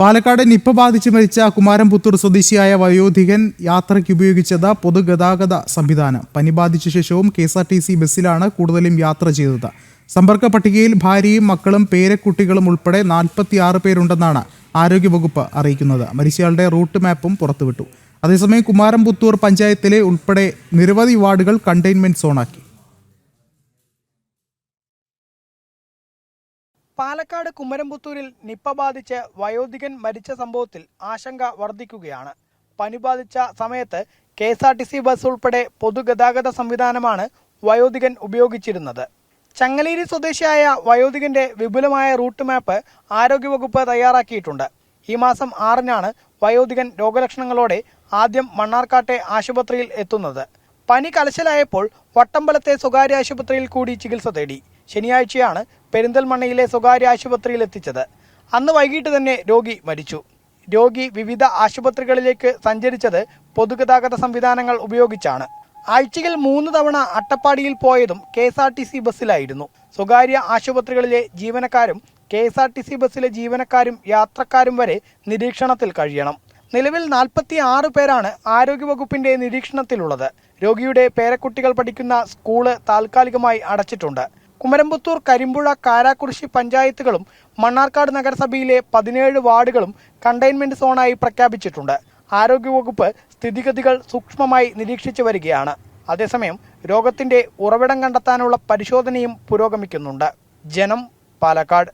Palakkad Nipah ബാധിച്ച് മരിച്ച കുമാരംപുത്തൂർ സ്വദേശിയായ വയോധികൻ യാത്രയ്ക്ക് ഉപയോഗിച്ചത് പൊതുഗതാഗത സംവിധാനം. പനി ബാധിച്ച ശേഷവും KSRTC ബസ്സിലാണ് കൂടുതലും യാത്ര ചെയ്തത്. സമ്പർക്ക പട്ടികയിൽ ഭാര്യയും മക്കളും പേരക്കുട്ടികളും ഉൾപ്പെടെ 46 പേരുണ്ടെന്നാണ് ആരോഗ്യവകുപ്പ് അറിയിക്കുന്നത്. മരിച്ചയാളുടെ റൂട്ട് മാപ്പും പുറത്തുവിട്ടു. അതേസമയം കുമാരംപുത്തൂർ പഞ്ചായത്തിലെ ഉൾപ്പെടെ നിരവധി വാർഡുകൾ കണ്ടെയ്ൻമെന്റ് സോണാക്കി. പാലക്കാട് കുമരംപുത്തൂരിൽ നിപ്പ ബാധിച്ച് വയോധികൻ മരിച്ച സംഭവത്തിൽ ആശങ്ക വർദ്ധിക്കുകയാണ്. പനി ബാധിച്ച സമയത്ത് KSRTC ബസ് ഉൾപ്പെടെ പൊതുഗതാഗത സംവിധാനമാണ് വയോധികൻ ഉപയോഗിച്ചിരുന്നത്. ചങ്ങലേരി സ്വദേശിയായ വയോധികന്റെ വിപുലമായ റൂട്ട് മാപ്പ് ആരോഗ്യവകുപ്പ് തയ്യാറാക്കിയിട്ടുണ്ട്. ഈ മാസം 6-നാണ് വയോധികൻ രോഗലക്ഷണങ്ങളോടെ ആദ്യം മണ്ണാർക്കാട്ടെ ആശുപത്രിയിൽ എത്തുന്നത്. പനി കലശലായപ്പോൾ വട്ടമ്പലത്തെ സ്വകാര്യ ആശുപത്രിയിൽ കൂടി ചികിത്സ തേടി. ശനിയാഴ്ചയാണ് പെരിന്തൽമണ്ണയിലെ സ്വകാര്യ ആശുപത്രിയിൽ എത്തിച്ചത്. അന്ന് വൈകിട്ട് തന്നെ രോഗി മരിച്ചു. രോഗി വിവിധ ആശുപത്രികളിലേക്ക് സഞ്ചരിച്ചത് പൊതുഗതാഗത സംവിധാനങ്ങൾ ഉപയോഗിച്ചാണ്. ആഴ്ചയിൽ 3 തവണ അട്ടപ്പാടിയിൽ പോയതും KSRTC ബസ്സിലായിരുന്നു. സ്വകാര്യ ആശുപത്രികളിലെ ജീവനക്കാരും KSRTC ബസ്സിലെ ജീവനക്കാരും യാത്രക്കാരും വരെ നിരീക്ഷണത്തിൽ കഴിയണം. നിലവിൽ 46 പേരാണ് ആരോഗ്യവകുപ്പിന്റെ നിരീക്ഷണത്തിലുള്ളത്. രോഗിയുടെ പേരക്കുട്ടികൾ പഠിക്കുന്ന സ്കൂള് താൽക്കാലികമായി അടച്ചിട്ടുണ്ട്. കുമരംപുത്തൂർ, കരിമ്പുഴ, കാരാക്കുറിശി പഞ്ചായത്തുകളും മണ്ണാർക്കാട് നഗരസഭയിലെ 17 വാർഡുകളും കണ്ടെയ്ൻമെന്റ് സോണായി പ്രഖ്യാപിച്ചിട്ടുണ്ട്. ആരോഗ്യവകുപ്പ് സ്ഥിതിഗതികൾ സൂക്ഷ്മമായി നിരീക്ഷിച്ചു വരികയാണ്. അതേസമയം രോഗത്തിന്റെ ഉറവിടം കണ്ടെത്താനുള്ള പരിശോധനയും പുരോഗമിക്കുന്നുണ്ട്. ജനം, പാലക്കാട്.